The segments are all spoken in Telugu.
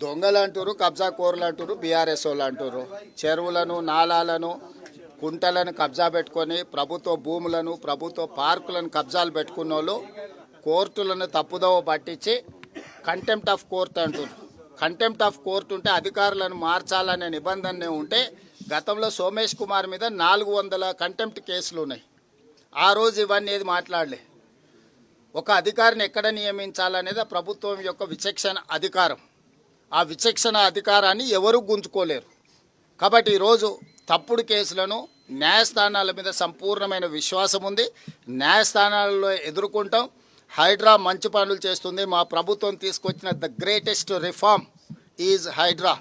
దొంగలు అంటారు, కబ్జా కోర్లు అంటారు, బీఆర్ఎస్ వాళ్ళు అంటారు. చెరువులను, నాలాలను, కుంటలను కబ్జా పెట్టుకొని ప్రభుత్వ భూములను, ప్రభుత్వ పార్కులను కబ్జాలు పెట్టుకున్న వాళ్ళు కోర్టులను తప్పుదోవ పట్టించి కంటెంప్ట్ ఆఫ్ కోర్ట్ అంటారు. కంటెంప్ట్ ఆఫ్ కోర్టు ఉంటే అధికారులను మార్చాలనే నిబంధన ఉంటే గతంలో సోమేష్ కుమార్ మీద 400 కంటెంప్ట్ కేసులు ఉన్నాయి. ఆ రోజు ఇవన్నీ ఏది మాట్లాడలే. ఒక అధికారిని ఎక్కడ నియమించాలనేది ప్రభుత్వం యొక్క విచక్షణ అధికారం. ఆ విచక్షణ అధికారాన్ని ఎవరు గుంజుకోలేరు. కాబట్టి ఈరోజు తప్పుడు కేసులను న్యాయస్థానాల మీద సంపూర్ణమైన విశ్వాసం ఉంది. న్యాయస్థానాలలో ఎదుర్కొంటాం. హైడ్రా మంచి పనులు చేస్తుంది. మా ప్రభుత్వం తీసుకొచ్చిన the greatest reform is HYDRAA.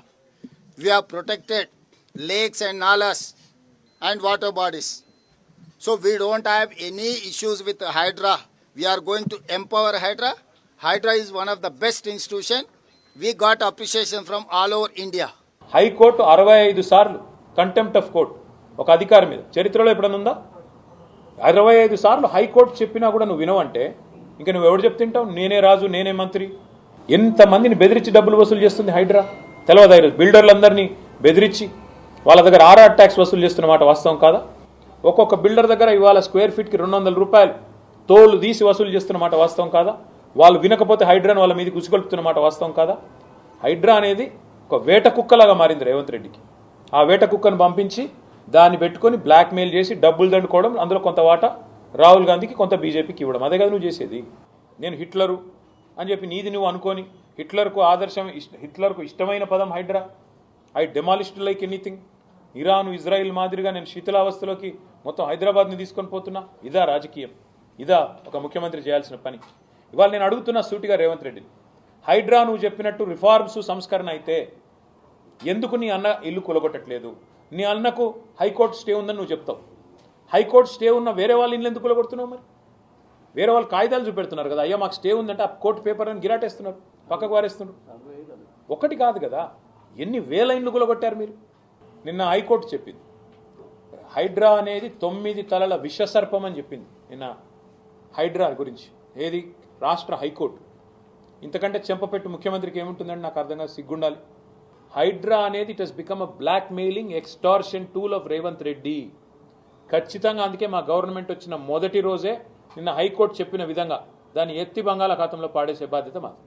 We have protected lakes and nalas and water bodies. So we don't have any issues with Hydra. We are going to empower Hydra. Hydra is one of the best institution. We got appreciation from all over India. High Court 65 సార్లు కంటెంప్ట్ ఆఫ్ కోర్ట్ ఒక అధికారి మీద చరిత్రలో ఎప్పుడన్నా ఉందా? 65 సార్లు హైకోర్టు చెప్పినా కూడా నువ్వు వినవంటే ఇంకా నువ్వు ఎవరు చెప్తుంటావు? నేనే రాజు, నేనే మంత్రి. ఎంతమందిని బెదిరించి డబ్బులు వసూలు చేస్తుంది హైడ్రా తెలవదా? బిల్డర్లందరినీ బెదిరించి వాళ్ళ దగ్గర ఆర్ఆర్ ట్యాక్స్ వసూలు చేస్తున్నమాట వాస్తవం కాదా? ఒక్కొక్క బిల్డర్ దగ్గర ఇవాళ స్క్వేర్ ఫీట్కి 200 రూపాయలు తోలు తీసి వసూలు చేస్తున్నమాట వాస్తవం కాదా? వాళ్ళు వినకపోతే హైడ్రాని వాళ్ళ మీద గుసిగొలుపుతున్నమాట వాస్తవం కాదా? హైడ్రా అనేది ఒక వేట కుక్కలాగా మారింది రేవంత్ రెడ్డికి. ఆ వేట కుక్కను పంపించి దాన్ని పెట్టుకొని బ్లాక్మెయిల్ చేసి డబ్బులు దండుకోవడం, అందులో కొంత వాటా రాహుల్ గాంధీకి, కొంత బీజేపీకి ఇవ్వడం. అదే కదా నువ్వు చేసేది. నేను హిట్లరు అని చెప్పి నీది నువ్వు అనుకొని హిట్లర్కు ఇష్టమైన పదం HYDRAA. I demolished like anything. Iran, Israel మాదిరిగా నేను శీతలావస్థలోకి మొత్తం హైదరాబాద్ని తీసుకొని పోతున్నా. ఇదా రాజకీయం? ఇదా ఒక ముఖ్యమంత్రి చేయాల్సిన పని? ఇవాళ నేను అడుగుతున్నా సూటిగా రేవంత్ రెడ్డిని, హైడ్రా నువ్వు చెప్పినట్టు రిఫార్మ్స్ సంస్కరణ అయితే ఎందుకు నీ అన్న ఇల్లు కూలగొట్టట్లేదు? నీ అన్నకు హైకోర్టు స్టే ఉందని నువ్వు చెప్తావు. హైకోర్టు స్టే ఉన్న వేరే వాళ్ళ ఇల్లు ఎందుకు కూలగొడుతున్నావు? మరి వేరే వాళ్ళు కాగితాలు చూపెడుతున్నారు కదా, అయ్యా మాకు స్టే ఉందంటే ఆ కోర్టు పేపర్ అని గిరాటేస్తున్నారు, పక్కకు వారేస్తున్నారు. ఒకటి కాదు కదా, ఎన్ని వేల ఇండ్లు కూలగొట్టారు మీరు? నిన్న హైకోర్టు చెప్పింది హైడ్రా అనేది 9 తలల విషసర్పం అని చెప్పింది నిన్న హైడ్రా గురించి. ఏది? రాష్ట్ర హైకోర్టు. ఇంతకంటే చెంపపెట్టు ముఖ్యమంత్రికి ఏముంటుందండి? నాకు అర్థం కాదు, సిగ్గుండాలి. హైడ్రా అనేది it has become a blackmailing extortion tool of Revanth Reddy. ఖచ్చితంగా అందుకే మా గవర్నమెంట్ వచ్చిన మొదటి రోజే నిన్న హైకోర్టు చెప్పిన విధంగా దాన్ని ఎత్తి బంగాళాఖాతంలో పాడేసే బాధ్యత మాది.